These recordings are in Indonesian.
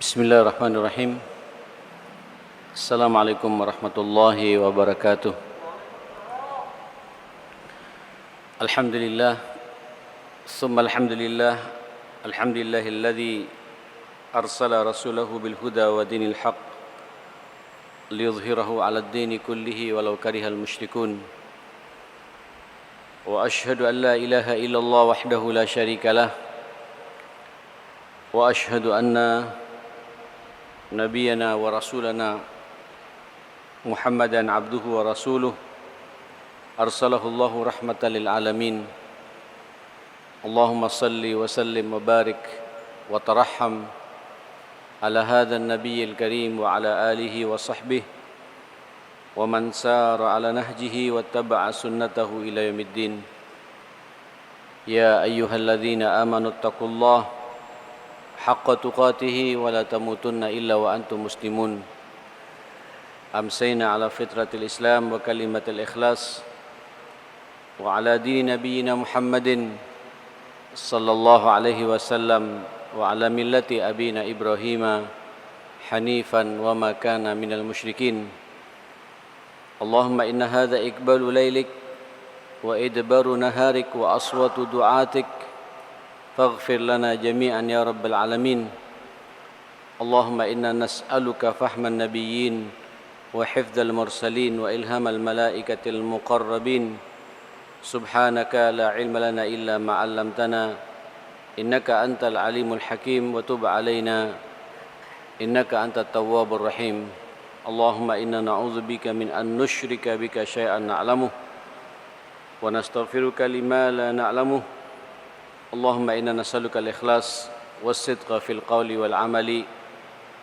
Bismillahirrahmanirrahim. Assalamualaikum warahmatullahi wabarakatuh. Alhamdulillah, summa alhamdulillah, alhamdulillahilladzi arsala rasulahu bil huda wa dinil haq liyudhhirahu 'ala ad-dini kullihi walau karihal musyrikun. Wa ashhadu an la ilaha illallah wahdahu la syarika lah. Wa ashhadu anna نبينا ورسولنا محمدا عبده ورسوله أرسله الله رحمة للعالمين اللهم صل وسلم وبارك وترحم على هذا النبي الكريم وعلى آله وصحبه ومن سار على نهجه واتبع سنته إلى يوم الدين يا أيها الذين آمنوا اتقوا الله حق تقاته ولا تموتن إلا وأنتم مسلمون أمسينا على فطرة الإسلام وكلمة الإخلاص وعلى دين نبينا محمد صلى الله عليه وسلم وعلى ملة أبينا إبراهيم حنيفا وما كان من المشركين اللهم إن هذا إقبال ليلك وإدبار نهارك وأصوات دعاتك فاغفر لنا جميعا يا رب العالمين اللهم إنا نسألك فهم النبيين وحفظ المرسلين وإلهام الملائكة المقربين سبحانك لا علم لنا إلا ما علمتنا إنك أنت العليم الحكيم وتب علينا إنك أنت التواب الرحيم اللهم إنا نعوذ بك من أن نشرك بك شيئا نعلمه ونستغفرك لما لا نعلمه اللهم إنا نسألك الإخلاص والصدق في القول والعمل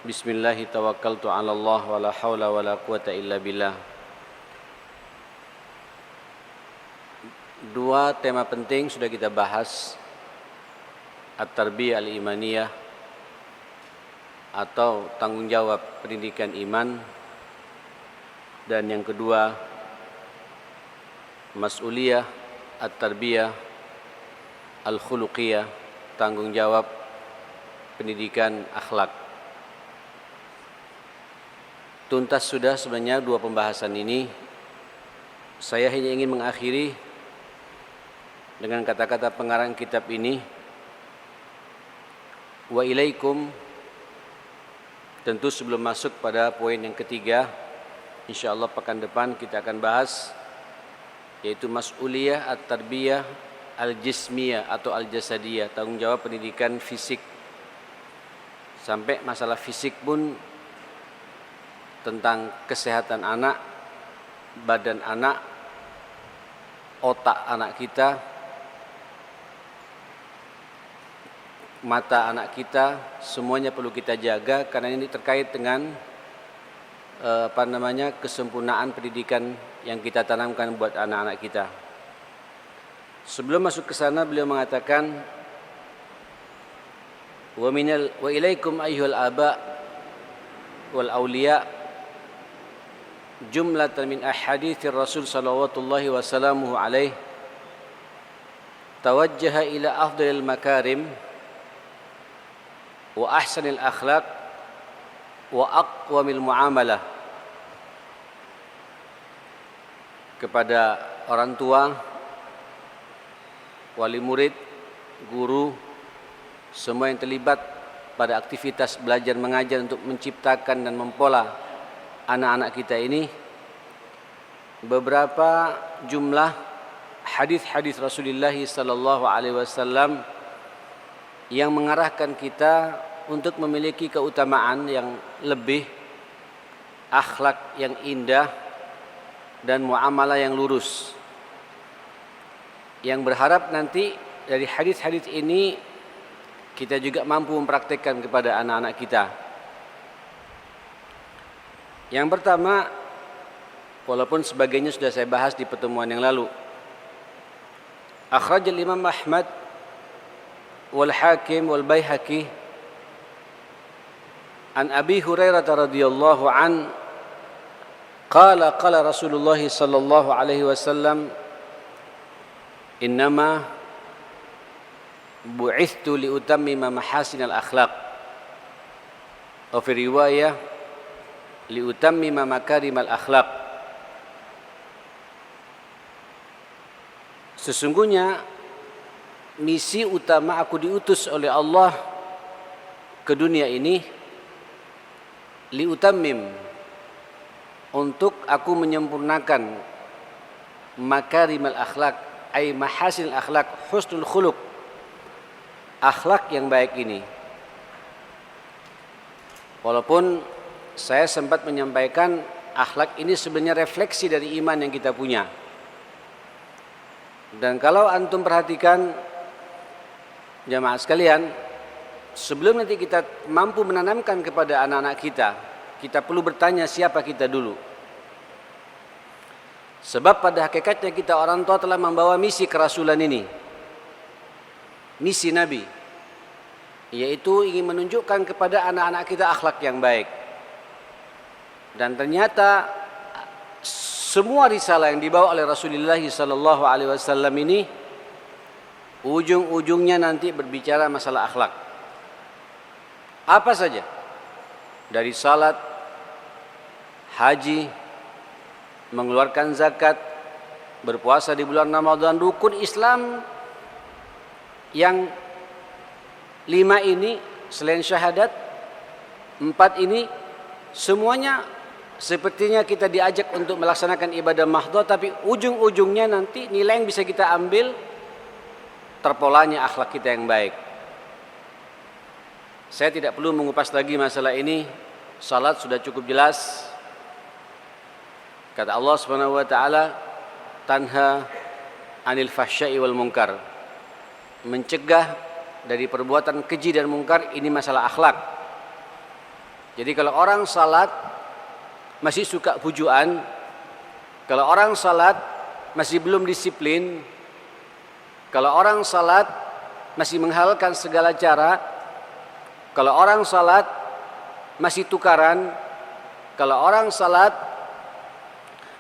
بسم الله توكلت على الله ولا حول ولا قوة إلا بالله. Dua tema penting sudah kita bahas, at-tarbiyah al-imaniyah atau tanggung jawab pendidikan iman, dan yang kedua mas'uliyah at-tarbiyah al-khuluqiyah, tanggung jawab pendidikan akhlak. Tuntas sudah sebenarnya dua pembahasan ini. Saya hanya ingin mengakhiri dengan kata-kata pengarang kitab ini, wa ilaikum. Tentu sebelum masuk pada poin yang ketiga, insyaallah pekan depan kita akan bahas, yaitu mas'uliyah at-tarbiyah al-jismiyah atau al-jasadiyah, tanggung jawab pendidikan fisik. Sampai masalah fisik pun, tentang kesehatan anak, badan anak, otak anak kita, mata anak kita, semuanya perlu kita jaga karena ini terkait dengan kesempurnaan pendidikan yang kita tanamkan buat anak-anak kita. Sebelum masuk ke sana, beliau mengatakan, wa ilaikum ayyuhal aba wal awliya jumlatan min ahadithir rasul sallallahu wasallamuhu alaih tawajjaha ila afdalil makarim wa ahsanil akhlaq wa aqwamil muamalah. Kepada orang tua, wali murid, guru, semua yang terlibat pada aktivitas belajar mengajar untuk menciptakan dan mempola anak-anak kita ini, beberapa jumlah hadis-hadis Rasulullah sallallahu alaihi wasallam yang mengarahkan kita untuk memiliki keutamaan yang lebih, akhlak yang indah, dan muamalah yang lurus, yang berharap nanti dari hadis-hadis ini kita juga mampu mempraktekkan kepada anak-anak kita. Yang pertama, walaupun sebagainya sudah saya bahas di pertemuan yang lalu, akhrajal Imam Ahmad wal Hakim wal Baihaqi an Abi Hurairah radhiyallahu an qala Rasulullah sallallahu alaihi wasallam innama bu'ithtu liutammima mahasinal akhlaq wa fi riwayah liutammima makarimal akhlaq. Sesungguhnya misi utama aku diutus oleh Allah ke dunia ini liutammim, untuk aku menyempurnakan makarimal akhlak, ay mahasil akhlak, husnul khuluq, akhlak yang baik ini. Walaupun saya sempat menyampaikan akhlak ini sebenarnya refleksi dari iman yang kita punya. Dan kalau antum perhatikan jamaah sekalian, sebelum nanti kita mampu menanamkan kepada anak-anak kita, kita perlu bertanya siapa kita dulu. Sebab pada hakikatnya kita orang tua telah membawa misi kerasulan ini, misi Nabi, yaitu ingin menunjukkan kepada anak-anak kita akhlak yang baik. Dan ternyata semua risalah yang dibawa oleh Rasulullah SAW ini ujung-ujungnya nanti berbicara masalah akhlak. Apa saja, dari salat, haji, mengeluarkan zakat, berpuasa di bulan Ramadan, rukun Islam yang 5 ini selain syahadat, 4 ini semuanya sepertinya kita diajak untuk melaksanakan ibadah mahdhah, tapi ujung-ujungnya nanti nilai yang bisa kita ambil terpolanya akhlak kita yang baik. Saya tidak perlu mengupas lagi masalah ini. Salat sudah cukup jelas. Kata Allah Subhanahu wa taala, tanha anil fahsya'i wal munkar. Mencegah dari perbuatan keji dan mungkar, ini masalah akhlak. Jadi kalau orang salat masih suka pujuan, kalau orang salat masih belum disiplin, kalau orang salat masih menghalalkan segala cara, kalau orang salat masih tukaran, kalau orang salat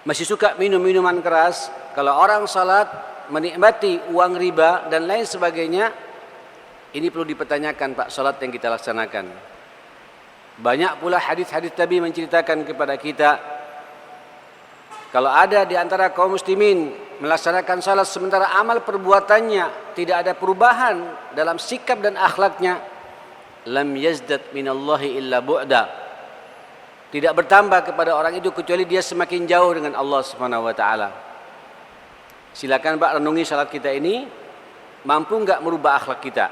masih suka minum minuman keras, kalau orang salat menikmati uang riba dan lain sebagainya, ini perlu dipertanyakan Pak, salat yang kita laksanakan. Banyak pula hadis-hadis Nabi menceritakan kepada kita, kalau ada di antara kaum muslimin melaksanakan salat sementara amal perbuatannya tidak ada perubahan dalam sikap dan akhlaknya, lam yazdad minallahi illa bu'da. Tidak bertambah kepada orang itu kecuali dia semakin jauh dengan Allah Subhanahu wa taala. Silakan Pak renungi salat kita ini mampu enggak merubah akhlak kita.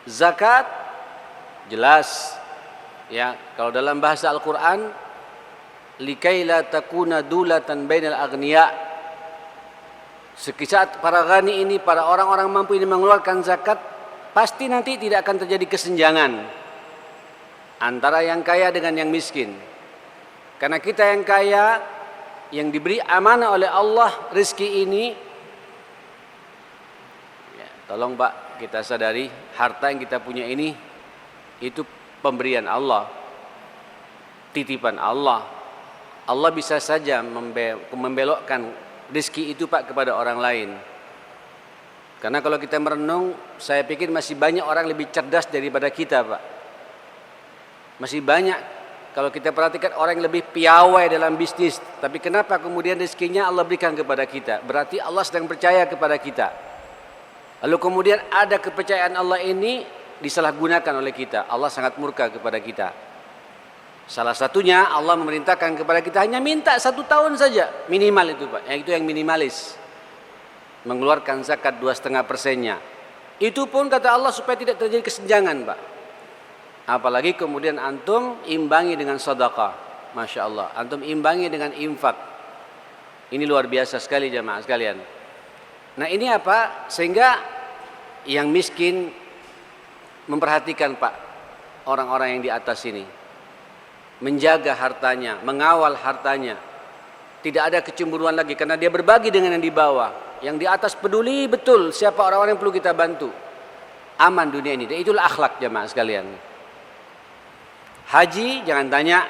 Zakat jelas. Ya, kalau dalam bahasa Al-Qur'an, likai la takuna dulatan bainal aghniya. Sekisah para ghani ini, para orang-orang mampu ini mengeluarkan zakat, pasti nanti tidak akan terjadi kesenjangan antara yang kaya dengan yang miskin. Karena kita yang kaya, yang diberi amanah oleh Allah rezeki ini, ya, tolong Pak kita sadari, harta yang kita punya ini itu pemberian Allah, titipan Allah. Allah bisa saja membelokkan rezeki itu Pak kepada orang lain. Karena kalau kita merenung, saya pikir masih banyak orang lebih cerdas daripada kita Pak. Masih banyak kalau kita perhatikan orang yang lebih piawai dalam bisnis, tapi kenapa kemudian rezekinya Allah berikan kepada kita? Berarti Allah sedang percaya kepada kita. Lalu kemudian ada kepercayaan Allah ini disalahgunakan oleh kita. Allah sangat murka kepada kita. Salah satunya Allah memerintahkan kepada kita hanya minta 1 tahun saja minimal itu Pak. Yang itu yang minimalis, mengeluarkan zakat 2,5%-nya. Itu pun kata Allah supaya tidak terjadi kesenjangan Pak. Apalagi kemudian antum imbangi dengan sedekah. Masya Allah, antum imbangi dengan infak. Ini luar biasa sekali jamaah sekalian. Nah ini apa? Sehingga yang miskin memperhatikan Pak orang-orang yang di atas ini, menjaga hartanya, mengawal hartanya, tidak ada kecemburuan lagi karena dia berbagi dengan yang di bawah. Yang di atas peduli betul siapa orang-orang yang perlu kita bantu. Aman dunia ini. Dan itulah akhlak jamaah sekalian. Haji jangan tanya.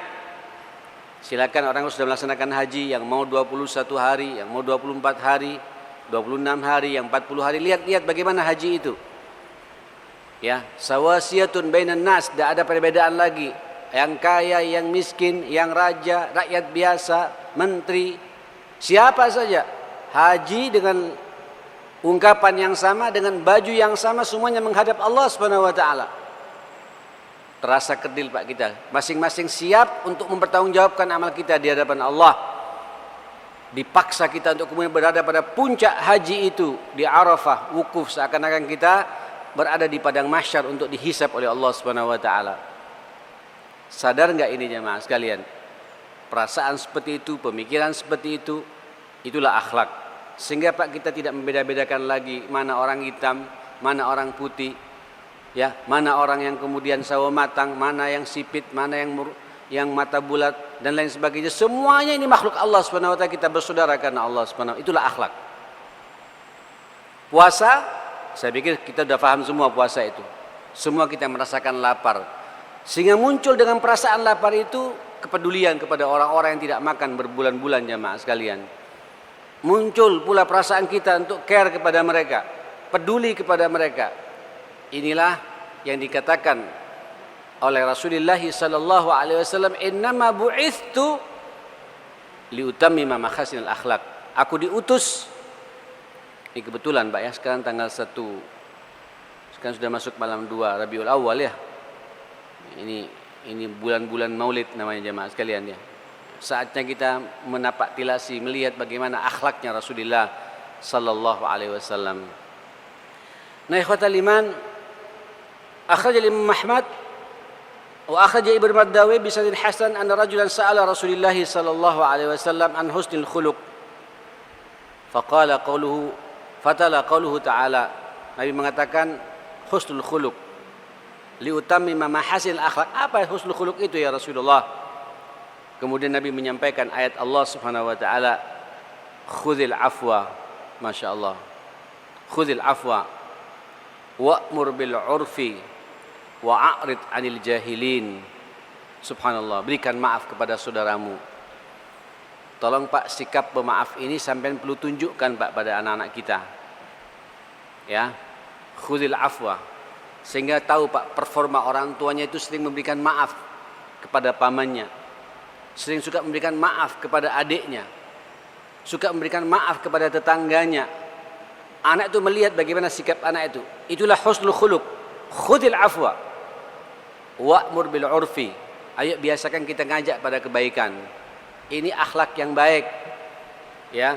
Silakan orang yang sudah melaksanakan haji, yang mau 21 hari, yang mau 24 hari, 26 hari, yang 40 hari, lihat-lihat bagaimana haji itu. Ya, sawasiyatun bainan nas, tidak ada perbedaan lagi. Yang kaya, yang miskin, yang raja, rakyat biasa, menteri, siapa saja. Haji dengan ungkapan yang sama, dengan baju yang sama, semuanya menghadap Allah Subhanahu wa taala. Terasa kerdil Pak kita. Masing-masing siap untuk mempertanggungjawabkan amal kita di hadapan Allah. Dipaksa kita untuk kemudian berada pada puncak haji itu di Arafah, wukuf, seakan-akan kita berada di padang mahsyar untuk dihisab oleh Allah Subhanahu wa taala. Sadar enggak ini jemaah sekalian? Perasaan seperti itu, pemikiran seperti itu, itulah akhlak. Sehingga Pak kita tidak membeda-bedakan lagi mana orang hitam, mana orang putih, ya, mana orang yang kemudian sawo matang, mana yang sipit, mana yang mata bulat dan lain sebagainya. Semuanya ini makhluk Allah Subhanahu wa taala, kita bersaudara karena Allah Subhanahu wa taala. Itulah akhlak. Puasa, saya pikir kita sudah paham semua puasa itu. Semua kita merasakan lapar. Sehingga muncul dengan perasaan lapar itu kepedulian kepada orang-orang yang tidak makan berbulan-bulan jemaah sekalian. Muncul pula perasaan kita untuk care kepada mereka, peduli kepada mereka. Inilah yang dikatakan oleh Rasulullah sallallahu alaihi wasallam, "Innama bu'ithtu liutammima makhasinal akhlak." Aku diutus. Ini kebetulan Pak ya, sekarang tanggal 1. Sekarang sudah masuk malam 2 Rabiul Awal ya. Ini bulan-bulan Maulid namanya jemaah sekalian ya. Saatnya kita menapak tilasi, melihat bagaimana akhlaknya Rasulullah sallallahu alaihi wasallam. Nah, ikhwatal iman, akhraj Imam Ahmad wa akhraj Ibnu Maddawi bi sanad hasan anna rajulan sa'ala Rasulullah sallallahu alaihi wasallam an husnil khuluq. Faqala qawluhu fatala qawluhu ta'ala. Nabi mengatakan husnul khuluq liutammima mahasil akhlak. Apa husnul khuluq itu ya Rasulullah? Kemudian Nabi menyampaikan ayat Allah Subhanahu wa taala, "Khudzil afwa." Masya Allah. "Khudzil afwa wa'mur bil 'urfi wa'rid 'anil jahilin." Subhanallah, berikan maaf kepada saudaramu. Tolong Pak, sikap pemaaf ini sampai perlu tunjukkan Pak pada anak-anak kita. Ya. Khudzil afwa. Sehingga tahu Pak, performa orang tuanya itu sering memberikan maaf kepada pamannya. Sering suka memberikan maaf kepada adiknya. Suka memberikan maaf kepada tetangganya. Anak itu melihat bagaimana sikap anak itu. Itulah husnul khuluq. Khudil afwa wa'mur bil 'urfi. Ayo biasakan kita ngajak pada kebaikan. Ini akhlak yang baik. Ya.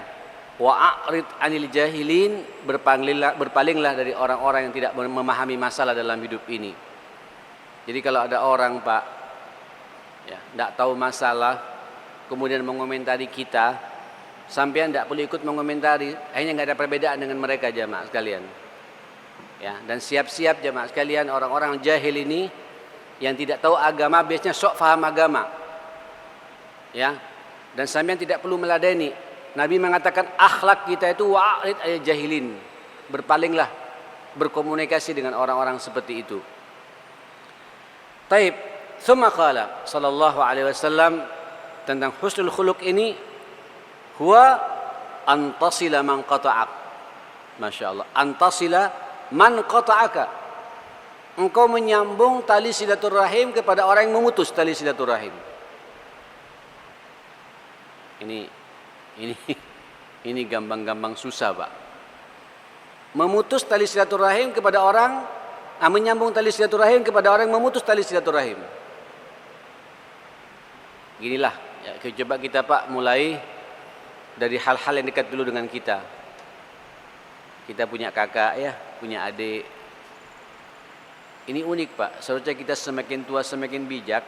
Wa'rid 'anil jahilin, berpalinglah dari orang-orang yang tidak memahami masalah dalam hidup ini. Jadi kalau ada orang Pak, ya, tidak tahu masalah, kemudian mengomentari kita, sampean tidak perlu ikut mengomentari, akhirnya nggak ada perbedaan dengan mereka jamaah sekalian. Ya, dan siap-siap jamaah sekalian, orang-orang jahil ini yang tidak tahu agama biasanya sok faham agama. Ya, dan sampean tidak perlu meladeni. Nabi mengatakan akhlak kita itu wa'rid ayat jahilin, berpalinglah, berkomunikasi dengan orang-orang seperti itu. Taib. Tsumma qala sallallahu alaihi wasallam tentang husnul khuluq ini, huwa antasila man qata'ak. Masyaallah, antasila man qata'aka. Engkau menyambung tali silaturahim kepada orang yang memutus tali silaturahim. Ini gampang-gampang susah Pak. Memutus tali silaturahim kepada orang, menyambung tali silaturahim kepada orang yang memutus tali silaturahim. Ginilah, ya, coba kita Pak mulai dari hal-hal yang dekat dulu dengan kita. Kita punya kakak ya, punya adik. Ini unik Pak, seharusnya kita semakin tua semakin bijak.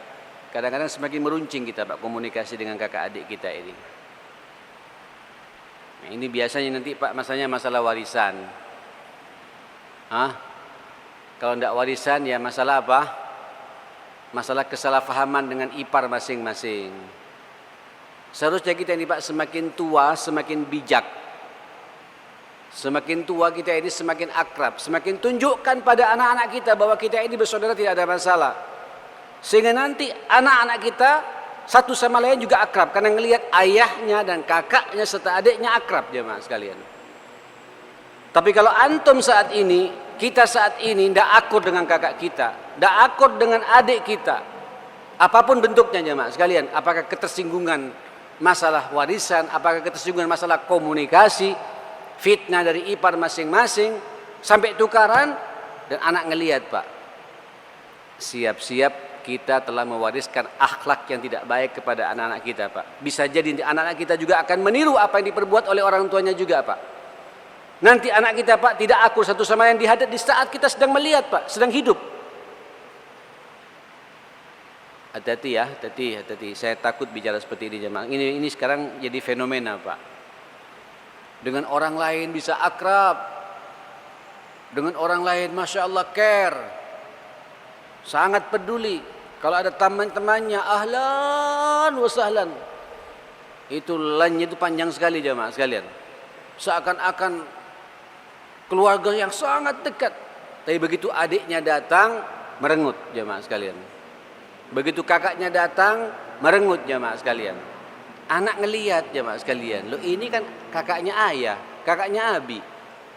Kadang-kadang semakin meruncing kita Pak komunikasi dengan kakak adik kita ini. Nah, ini biasanya nanti Pak masalah warisan. Kalau tidak warisan ya masalah apa? Masalah kesalahpahaman dengan ipar masing-masing. Seharusnya kita ini Pak semakin tua semakin bijak. Semakin tua kita ini semakin akrab. Semakin tunjukkan pada anak-anak kita bahwa kita ini bersaudara, tidak ada masalah. Sehingga nanti anak-anak kita satu sama lain juga akrab. Karena ngelihat ayahnya dan kakaknya serta adiknya akrab jemaah sekalian. Tapi kalau antum saat ini kita saat ini tidak akur dengan kakak kita, tidak akur dengan adik kita, apapun bentuknya jemaah sekalian, apakah ketersinggungan masalah warisan, apakah ketersinggungan masalah komunikasi, fitnah dari ipar masing-masing, sampai tukaran, dan anak ngelihat Pak, siap-siap kita telah mewariskan akhlak yang tidak baik kepada anak-anak kita Pak. Bisa jadi anak-anak kita juga akan meniru apa yang diperbuat oleh orang tuanya juga Pak. Nanti anak kita Pak tidak akur satu sama lain di saat kita sedang melihat Pak, sedang hidup. Hati-hati ya, hati-hati. Saya takut bicara seperti ini jemaah. Ini sekarang jadi fenomena Pak. Dengan orang lain bisa akrab, dengan orang lain masya Allah care, sangat peduli. Kalau ada teman-temannya ahlan wa sahlan, itu lannya itu panjang sekali jemaah sekalian. Seakan-akan keluarga yang sangat dekat. Tapi begitu adiknya datang, merengut jemaah sekalian. Begitu kakaknya datang, merengut jemaah sekalian. Anak ngelihat jemaah sekalian, loh ini kan kakaknya ayah, kakaknya abi,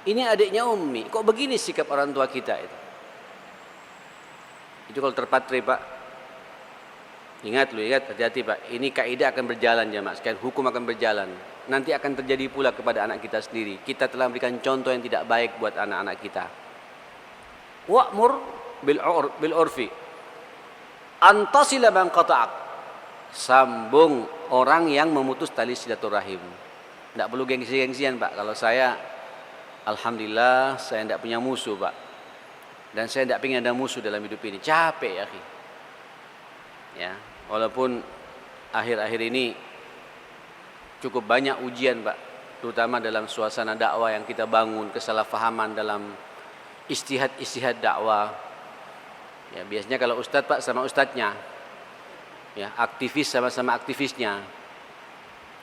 ini adiknya ummi, kok begini sikap orang tua kita itu? Itu kalau terpatri Pak. Ingat, hati-hati Pak. Ini kaidah akan berjalan jemaah sekalian, hukum akan berjalan. Nanti akan terjadi pula kepada anak kita sendiri. Kita telah memberikan contoh yang tidak baik buat anak-anak kita. Wa'mur bil urfi antasila man qata'ak. Sambung orang yang memutus tali silaturahim. Tidak perlu gengsi-gengsian Pak. Kalau saya, alhamdulillah saya tidak punya musuh Pak. Dan saya tidak ingin ada musuh dalam hidup ini. Capek ya akhi. Ya, walaupun akhir-akhir ini cukup banyak ujian Pak, terutama dalam suasana dakwah yang kita bangun, kesalahpahaman dalam istihad dakwah. Ya, biasanya kalau ustadz Pak sama ustadznya, ya, aktivis sama-sama aktivisnya.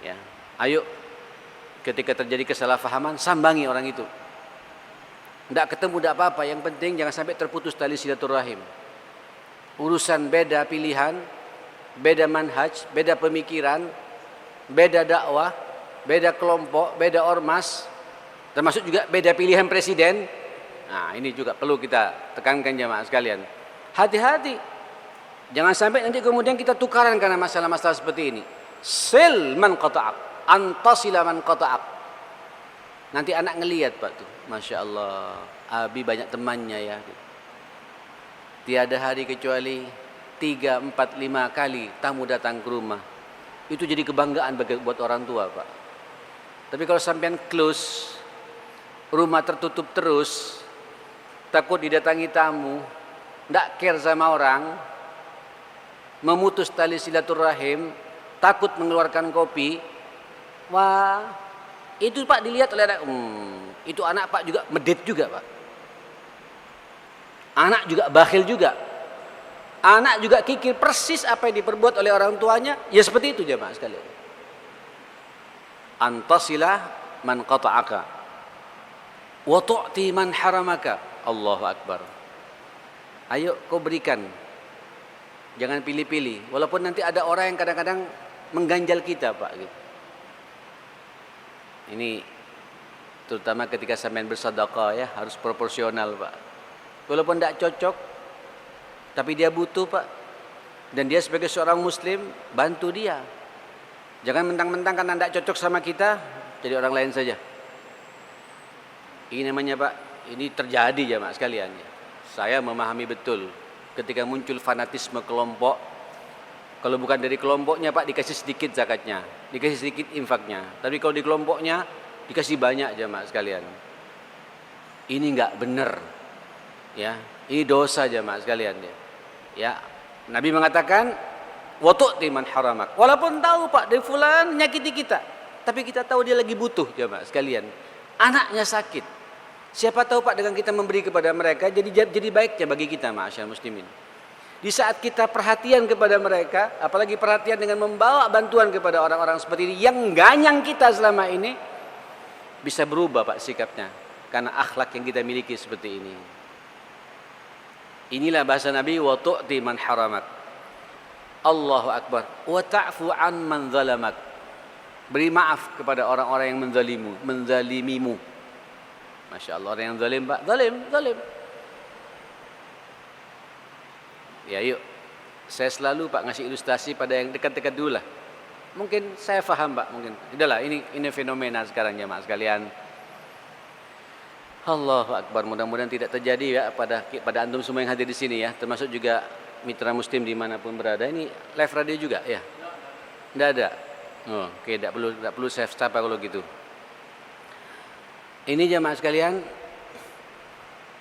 Ya, ayo ketika terjadi kesalahpahaman sambangi orang itu. Tidak ketemu tidak apa-apa, yang penting jangan sampai terputus tali silaturahim. Urusan beda pilihan, beda manhaj, beda pemikiran, beda dakwah, beda kelompok, beda ormas, termasuk juga beda pilihan presiden. Nah, ini juga perlu kita tekankan jemaah sekalian. Hati-hati, jangan sampai nanti kemudian kita tukaran karena masalah-masalah seperti ini. Sil man qata'ak, antasila man qata'ak. Nanti anak ngelihat Pak tuh, masya Allah, abi banyak temannya ya. Tiada hari kecuali 3, 4, 5 kali tamu datang ke rumah. Itu jadi kebanggaan buat orang tua Pak. Tapi kalau sampean close, rumah tertutup terus, takut didatangi tamu, tidak care sama orang, memutus tali silaturahim, takut mengeluarkan kopi, wah itu Pak dilihat oleh anak, itu anak Pak juga medit juga Pak. Anak juga bakhil juga. Anak juga kikir persis apa yang diperbuat oleh orang tuanya. Ya seperti itu jemaah sekalian. Antasilah man qata'aka wa tu'ti man haramaka. Allahu Akbar. Ayo kau berikan. Jangan pilih-pilih. Walaupun nanti ada orang yang kadang-kadang mengganjal kita Pak. Ini terutama ketika sampean bersedekah ya, harus proporsional Pak. Walaupun tidak cocok, tapi dia butuh Pak. Dan dia sebagai seorang muslim, bantu dia. Jangan mentang-mentang karena tidak cocok sama kita, jadi orang lain saja. Ini namanya Pak, ini terjadi jemaah sekalian. Saya memahami betul ketika muncul fanatisme kelompok. Kalau bukan dari kelompoknya Pak, dikasih sedikit zakatnya, dikasih sedikit infaknya. Tapi kalau di kelompoknya, dikasih banyak jemaah sekalian. Ini enggak benar. Ya, ini dosa jemaah sekalian ya. Ya, Nabi mengatakan wa tu'ti man haramak. Walaupun tahu Pak dari fulan nyakiti kita, tapi kita tahu dia lagi butuh jemaah sekalian. Anaknya sakit. Siapa tahu Pak dengan kita memberi kepada mereka jadi baiknya bagi kita ma'asyarul muslimin. Di saat kita perhatian kepada mereka, apalagi perhatian dengan membawa bantuan kepada orang-orang seperti ini yang ganyang kita selama ini, bisa berubah Pak sikapnya karena akhlak yang kita miliki seperti ini. Inilah bahasa Nabi wa tu'ti man haramak. Allahu Akbar. Wa ta'fu an man zalamak. Beri maaf kepada orang-orang yang menzalimimu. Masya Allah, orang yang zalim Pak, zalim. Ya yuk, saya selalu Pak ngasih ilustrasi pada yang dekat-dekat dulu lah. Mungkin saya faham Pak, mungkin. Udahlah, ini fenomena sekarang jemaah sekalian. Allahu Akbar, mudah-mudahan tidak terjadi ya pada antum semua yang hadir di sini ya, termasuk juga mitra muslim dimanapun berada. Ini live radio juga ya? Tidak ada? Oh, oke, tidak perlu saya sapa kalau gitu. Ini jemaah sekalian,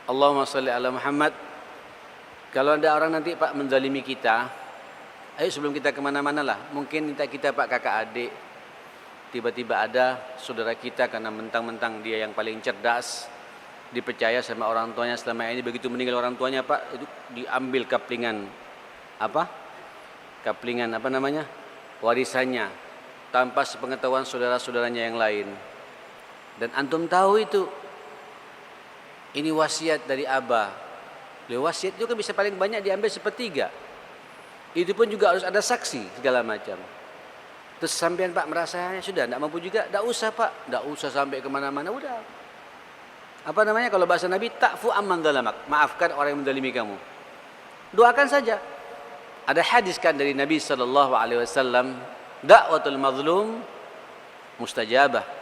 Allahumma sholli ala Muhammad. Kalau ada orang nanti Pak menzalimi kita, ayo sebelum kita kemana-mana lah, mungkin kita Pak kakak adik, tiba-tiba ada saudara kita karena mentang-mentang dia yang paling cerdas, dipercaya sama orang tuanya selama ini, begitu meninggal orang tuanya Pak, itu diambil kaplingan warisannya, tanpa sepengetahuan saudara-saudaranya yang lain. Dan antum tahu itu, ini wasiat dari Abah. Wasiat itu kan bisa paling banyak diambil sepertiga. Itu pun juga harus ada saksi segala macam. Terus sampean Pak merasa sudah tidak mampu juga, tidak usah Pak, tidak usah sampai kemana-mana, udah. Apa namanya kalau bahasa Nabi, ta'fu amman zalamak, maafkan orang yang menzalimi kamu. Doakan saja. Ada hadis kan dari Nabi SAW, da'watul mazlum mustajabah.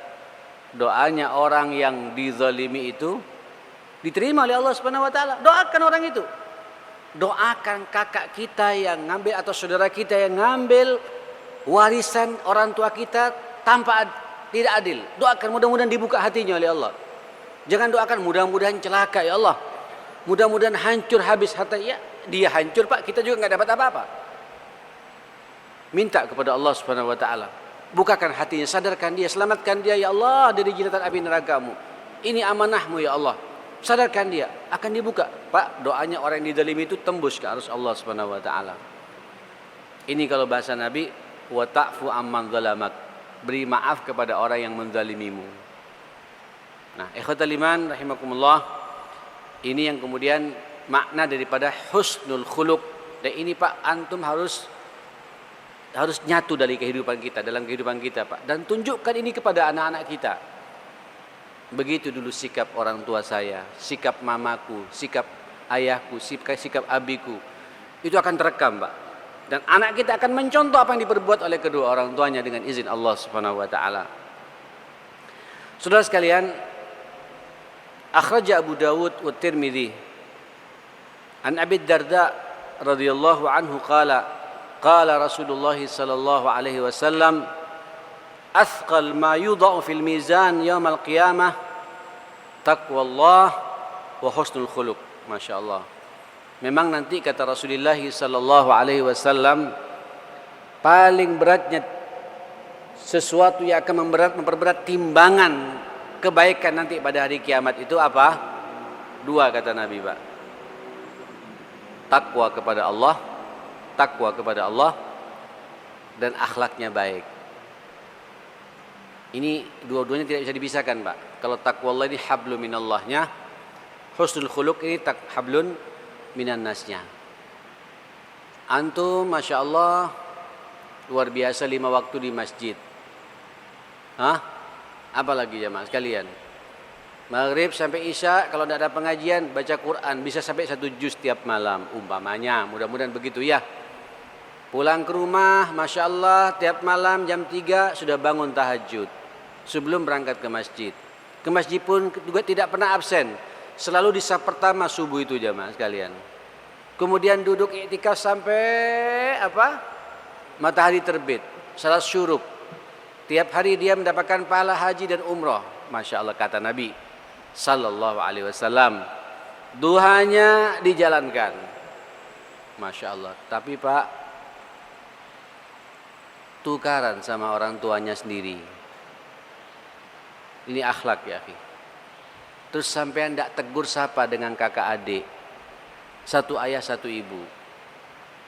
Doanya orang yang dizalimi itu diterima oleh Allah Subhanahu wa taala. Doakan orang itu. Doakan kakak kita yang ngambil atau saudara kita yang ngambil warisan orang tua kita tanpa tidak adil. Doakan mudah-mudahan dibuka hatinya oleh Allah. Jangan doakan mudah-mudahan celaka ya Allah. Mudah-mudahan hancur habis harta. Ya, dia hancur Pak, kita juga enggak dapat apa-apa. Minta kepada Allah Subhanahu wa taala. Bukakan hatinya, sadarkan dia, selamatkan dia ya Allah dari jilatan api neraka-Mu. Ini amanahmu ya Allah. Sadarkan dia, akan dibuka. Pak, doanya orang yang dizalimi itu tembus ke arus Allah Subhanahu wa taala. Ini kalau bahasa Nabi, wa ta'fu amman zalamak. Beri maaf kepada orang yang menzalimimu. Nah, ikhwatal iman rahimakumullah, ini yang kemudian makna daripada husnul khuluq. Dan ini Pak, antum harus nyatu dari kehidupan kita, dalam kehidupan kita Pak. Dan tunjukkan ini kepada anak-anak kita. Begitu dulu sikap orang tua saya, sikap mamaku, sikap ayahku, sikap abiku. Itu akan terekam Pak. Dan anak kita akan mencontoh apa yang diperbuat oleh kedua orang tuanya dengan izin Allah Subhanahu wa taala. Saudara sekalian, akhraja Abu Dawud wa Tirmidzi an Abi Darda radhiyallahu anhu qala Rasulullah sallallahu alaihi wasallam, athqal ma yudha'u fil mizan yaumil qiyamah taqwallah wa husnul khuluq. Masya Allah. Memang nanti kata Rasulullah sallallahu alaihi wasallam, paling beratnya sesuatu yang akan memperberat timbangan kebaikan nanti pada hari kiamat itu apa? Dua kata Nabi Pak. Takwa kepada Allah dan akhlaknya baik. Ini dua-duanya tidak bisa dipisahkan Pak. Kalau takwa Allah ini hablum minallahnya, husnul khuluq ini hablun minan nasnya. Antum Masya Allah luar biasa 5 waktu di masjid. Apalagi jemaah sekalian, Maghrib sampai Isya kalau tidak ada pengajian baca Quran bisa sampai 1 juz tiap malam umpamanya, mudah-mudahan begitu ya. Pulang ke rumah Masya Allah tiap malam jam 3 sudah bangun tahajud sebelum berangkat ke masjid. Ke masjid pun juga tidak pernah absen, selalu di saf pertama subuh itu jemaah sekalian. Kemudian duduk iktikaf sampai matahari terbit, salat syuruk. Tiap hari dia mendapatkan pahala haji dan umrah. Masya Allah kata Nabi sallallahu alaihi wasallam, duhanya dijalankan. Masya Allah. Tapi Pak, tukaran sama orang tuanya sendiri. Ini akhlak ya akhi. Terus sampean tidak tegur sapa dengan kakak adik, satu ayah satu ibu.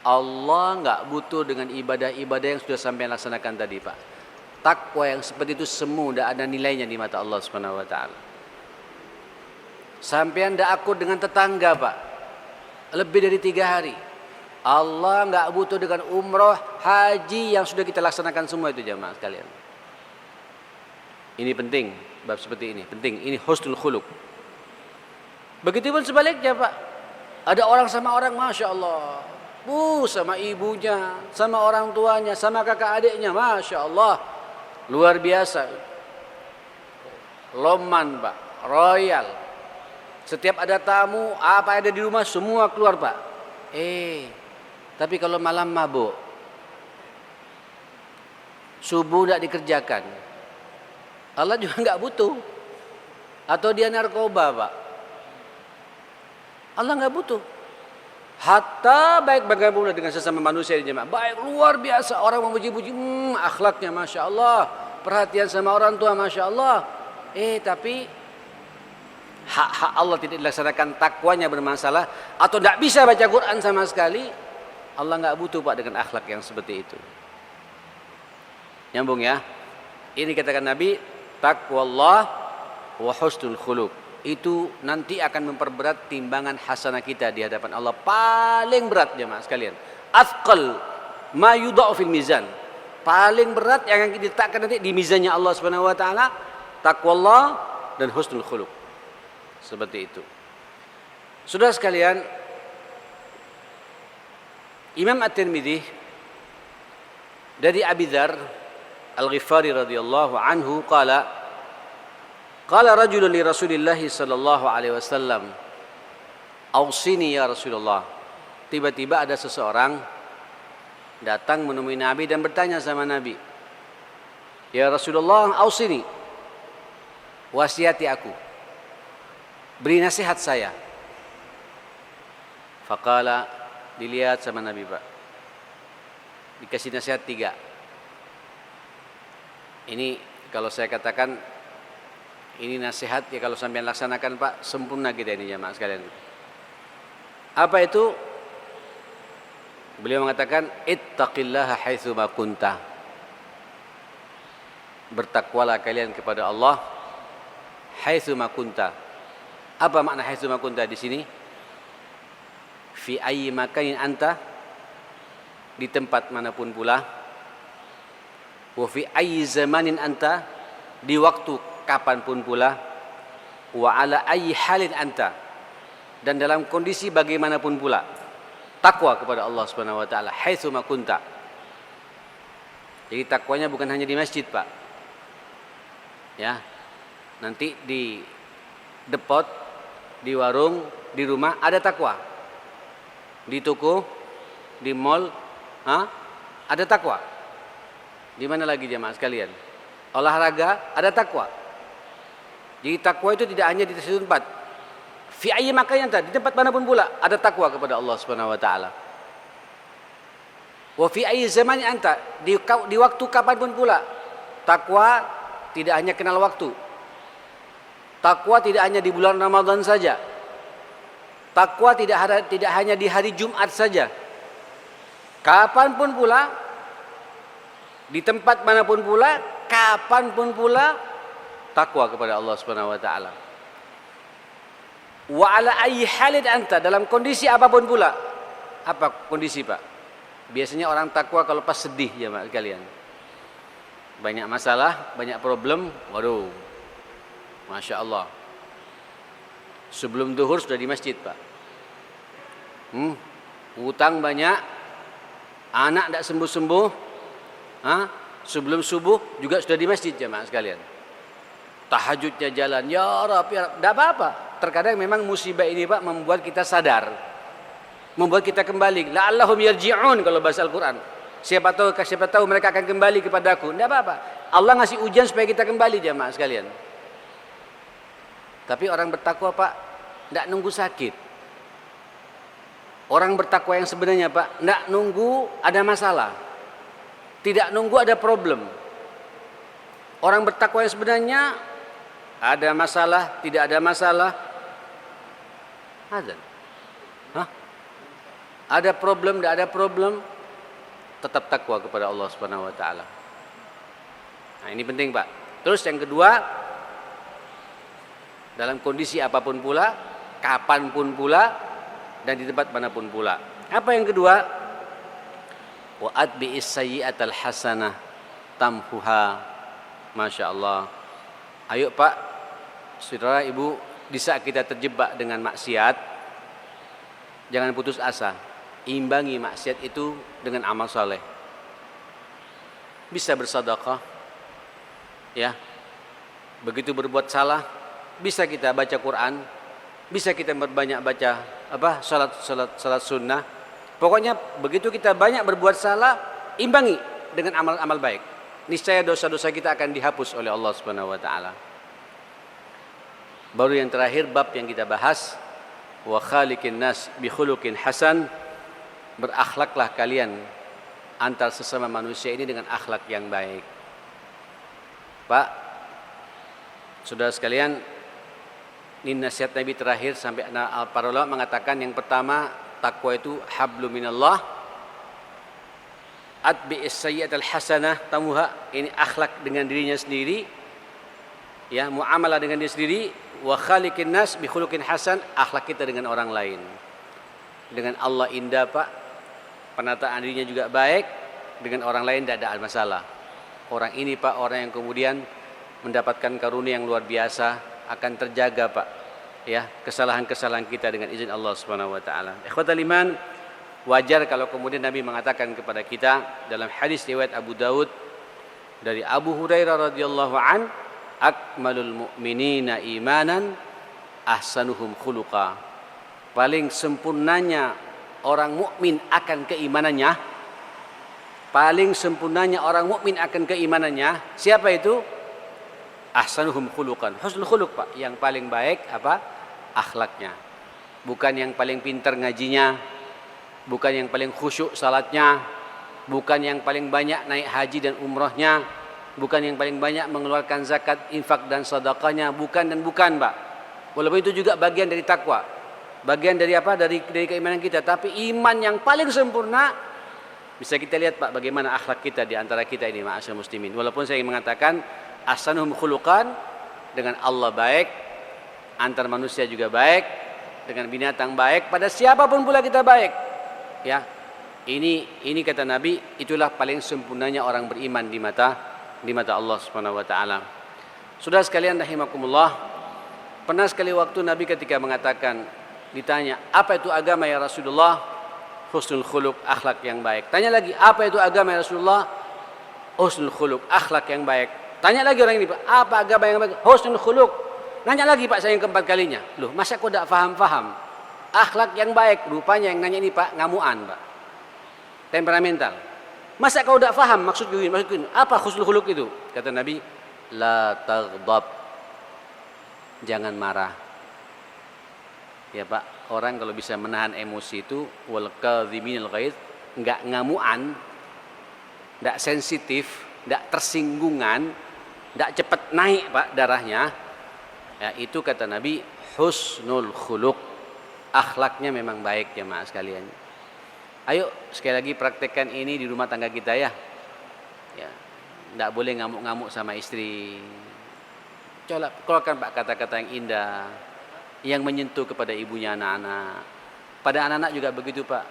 Allah enggak butuh dengan ibadah-ibadah yang sudah sampean laksanakan tadi Pak. Takwa yang seperti itu semu, tidak ada nilainya di mata Allah Subhanahu wa taala. Sampean tidak akur dengan tetangga Pak, lebih dari 3 hari. Allah enggak butuh dengan umroh, haji yang sudah kita laksanakan semua itu jamaah sekalian. Ini penting, bab seperti ini penting. Ini husnul khuluq. Begitu pun sebaliknya Pak. Ada orang sama orang, Masya Allah, sama ibunya, sama orang tuanya, sama kakak adiknya, Masya Allah, luar biasa. Loman Pak, royal. Setiap ada tamu, apa ada di rumah semua keluar Pak. Tapi kalau malam mabuk, subuh tidak dikerjakan, Allah juga nggak butuh. Atau dia narkoba Pak, Allah nggak butuh. Hatta baik bagaimana dengan sesama manusia di jemaah, baik luar biasa, orang memuji-puji, akhlaknya Masya Allah, perhatian sama orang tua Masya Allah. Tapi hak-hak Allah tidak dilaksanakan, takwanya bermasalah, atau tidak bisa baca Quran sama sekali. Allah nggak butuh Pak dengan akhlak yang seperti itu. Nyambung ya. Ini katakan Nabi, taqwallah wa husnul khuluq. Itu nanti akan memperberat timbangan hasanah kita di hadapan Allah. Paling berat jemaah sekalian. Athqal ma yudha'u fil mizan. Paling berat yang akan diletakkan nanti di mizannya Allah Subhanahu wa taala, taqwallah dan husnul khuluq. Seperti itu. Saudara sekalian, Imam At-Tirmidzi dari Abi Dzar Al-Ghifari radhiyallahu anhu qala rajulun li Rasulillah sallallahu alaihi wasallam, "Ausini ya Rasulullah." Tiba-tiba ada seseorang datang menemui Nabi dan bertanya sama Nabi, "Ya Rasulullah, ausini, wasiati aku, beri nasihat saya." Faqala, dilihat sama Nabi Pak, dikasih nasihat 3. Ini kalau saya katakan ini nasihat ya, kalau sampai laksanakan Pak, sempurna kita ini jemaah sekalian. Apa itu? Beliau mengatakan, ittaqillaha haitsu ma kunta. Bertakwalah kalian kepada Allah haitsu ma kunta. Apa makna haitsu ma kunta di sini? Fi ayyi makanin anta, di tempat manapun pula. Wa fi ayyi zamanin anta, di waktu kapanpun pula. Wa ala ayyi halin anta, dan dalam kondisi bagaimanapun pula. Takwa kepada Allah Subhanahu wa taala haitsu ma kunta. Jadi takwanya bukan hanya di masjid, Pak. Ya. Nanti di depot, di warung, di rumah ada takwa. Di toko, di mall, ada takwa. Di mana lagi jemaah sekalian? Olahraga, ada takwa. Jadi takwa itu tidak hanya di satu tempat. Fi ayyi makanin anta, di tempat manapun pula ada takwa kepada Allah Subhanahu wa taala. Wa fi ayyi zamanin anta, di waktu kapanpun pula. Takwa tidak hanya kenal waktu. Takwa tidak hanya di bulan Ramadan saja. Takwa tidak hanya di hari Jumat saja. Kapanpun pula, di tempat manapun pula, kapanpun pula, takwa kepada Allah Subhanahu wa taala. Wa ala ayyi halin anta, dalam kondisi apapun pula. Apa kondisi, Pak? Biasanya orang takwa kalau pas sedih ya, Pak, kalian. Banyak masalah, banyak problem, waduh. Masya Allah. Sebelum zuhur sudah di masjid, Pak. Utang banyak, anak tidak sembuh-sembuh. Sebelum subuh juga sudah di masjid jemaah sekalian. Tahajudnya jalan, ya Rabb, ya Rabb. Tidak apa-apa. Terkadang memang musibah ini, Pak, membuat kita sadar, membuat kita kembali. La'allahum yarji'un kalau bahasa Al-Quran. Siapa tahu mereka akan kembali kepadaku. Tidak apa-apa. Allah ngasih ujian supaya kita kembali jemaah sekalian. Tapi orang bertakwa, Pak, tidak nunggu sakit. Orang bertakwa yang sebenarnya, Pak, tidak nunggu ada masalah, tidak nunggu ada problem. Orang bertakwa yang sebenarnya ada masalah, tidak ada masalah, ada problem, tidak ada problem, tetap takwa kepada Allah Subhanahu wa taala. Nah, ini penting, Pak. Terus yang kedua, dalam kondisi apapun pula, kapanpun pula, dan di tempat manapun pula. Apa yang kedua? Wa atbi'is sayyi'atal hasanah tamhuha. Masya Allah. Ayo Pak, saudara ibu, di saat kita terjebak dengan maksiat, jangan putus asa. Imbangi maksiat itu dengan amal saleh. Bisa bersedekah, ya. Begitu berbuat salah, bisa kita baca Quran, bisa kita berbanyak baca salat sunnah. Pokoknya begitu kita banyak berbuat salah, imbangi dengan amal-amal baik. Niscaya dosa-dosa kita akan dihapus oleh Allah Subhanahu wa taala. Baru yang terakhir bab yang kita bahas, wa khaliqin nas bi khuluqin hasan, berakhlaklah kalian antar sesama manusia ini dengan akhlak yang baik. Pak, saudara sekalian, ini nasihat Nabi terakhir sampai para ulama mengatakan yang pertama, takwa itu hablum minallah, atbi'is sayyi'atal hasanah tamuha, ini akhlak dengan dirinya sendiri, ya, muamalah dengan diri sendiri, wa khaliqin nas bi khuluqin hasan, akhlak kita dengan orang lain. Dengan Allah indah Pak, penataan dirinya juga baik, dengan orang lain tidak ada masalah. Orang ini Pak, orang yang kemudian mendapatkan karunia yang luar biasa, akan terjaga Pak, ya, kesalahan-kesalahan kita dengan izin Allah Subhanahu wa taala. Ikhwatal iman, wajar kalau kemudian Nabi mengatakan kepada kita dalam hadis riwayat Abu Daud dari Abu Hurairah radhiyallahu an, akmalul mu'minina imanan ahsanuhum khuluqa. Paling sempurnanya orang mukmin akan keimanannya, paling sempurnanya orang mukmin akan keimanannya, siapa itu? Ahsanuhum khuluqan. Husnul khuluq Pak, yang paling baik apa? Akhlaknya. Bukan yang paling pintar ngajinya, bukan yang paling khusyuk salatnya, bukan yang paling banyak naik haji dan umrohnya, bukan yang paling banyak mengeluarkan zakat, infak dan sedekahnya, bukan dan bukan Pak. Walaupun itu juga bagian dari takwa, bagian dari apa? Dari keimanan kita. Tapi iman yang paling sempurna, bisa kita lihat Pak bagaimana akhlak kita di antara kita ini, ma'asyar muslimin. Walaupun saya ingin mengatakan ahsanuhum khuluqan, dengan Allah baik, antar manusia juga baik, dengan binatang baik, pada siapapun pula kita baik. Ya, ini kata Nabi, itulah paling sempurnanya orang beriman di mata Allah Subhanahu wa taala. Saudara sekalian rahimakumullah, pernah sekali waktu Nabi ketika mengatakan, ditanya, apa itu agama ya Rasulullah? Husnul khuluq, akhlak yang baik. Tanya lagi, apa itu agama ya Rasulullah? Husnul khuluq, akhlak yang baik. Tanya lagi orang ini, Pak, apa agama yang baik? Husnul khuluq. Nanya lagi Pak, saya yang keempat kalinya. Loh, masa kau tidak faham-faham? Akhlak yang baik, rupanya yang nanya ini Pak, ngamuan Pak, temperamental. Masa kau tidak faham maksudku ini? Apa husnul khuluq itu? Kata Nabi, la taghdab, jangan marah. Ya Pak, orang kalau bisa menahan emosi itu, wal kadhiminal ghaiz, enggak ngamuan, enggak sensitif, enggak tersinggungan, enggak cepat naik Pak darahnya. Ya, itu kata Nabi husnul khuluq. Akhlaknya memang baik jemaah sekalian. Ayo sekali lagi praktekkan ini di rumah tangga kita ya. Ya, enggak boleh ngamuk-ngamuk sama istri. Coba keluarkan Pak kata-kata yang indah, yang menyentuh kepada ibunya anak-anak. Pada anak-anak juga begitu Pak.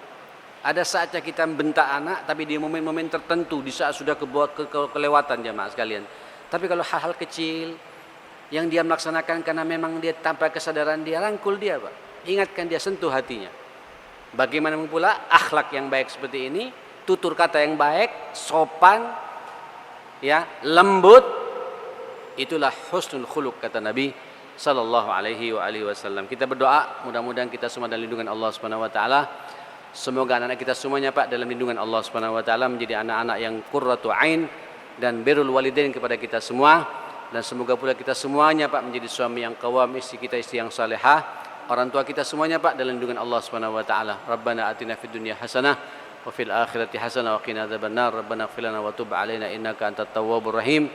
Ada saatnya kita membentak anak, tapi di momen-momen tertentu, di saat sudah kelewatan jemaah sekalian. Tapi kalau hal-hal kecil yang dia melaksanakan karena memang dia tanpa kesadaran, dia rangkul dia Pak. Ingatkan dia, sentuh hatinya. Bagaimana pula akhlak yang baik seperti ini, tutur kata yang baik, sopan, ya, lembut, itulah husnul khuluq kata Nabi sallallahu alaihi wasallam. Kita berdoa mudah-mudahan kita semua dalam lindungan Allah Subhanahu wa taala. Semoga anak-anak kita semuanya Pak dalam lindungan Allah Subhanahu wa taala, menjadi anak-anak yang qurratu ain dan birrul walidain kepada kita semua, dan semoga pula kita semuanya Pak menjadi suami yang qawam, istri kita istri yang salehah, orang tua kita semuanya Pak dalam lindungan Allah Subhanahu wa taala. Rabbana atina fid dunya hasanah wa fil akhirati hasanah wa qina adzabannar. Rabbana ighfir lana wa tub 'alaina innaka antat tawwabur rahim.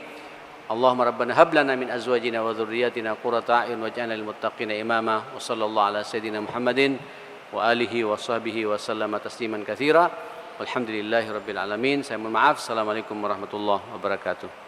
Allahumma rabbana hab lana min azwajina wa dhurriyyatina qurrata a'yun waj'alna lil muttaqina imama. Wa sallallahu ala sayidina Muhammadin wa alihi wa sahbihi wa sallama tasliman katsira. Walhamdulillahi rabbil alamin. Saya mohon maaf. Assalamualaikum warahmatullahi wabarakatuh.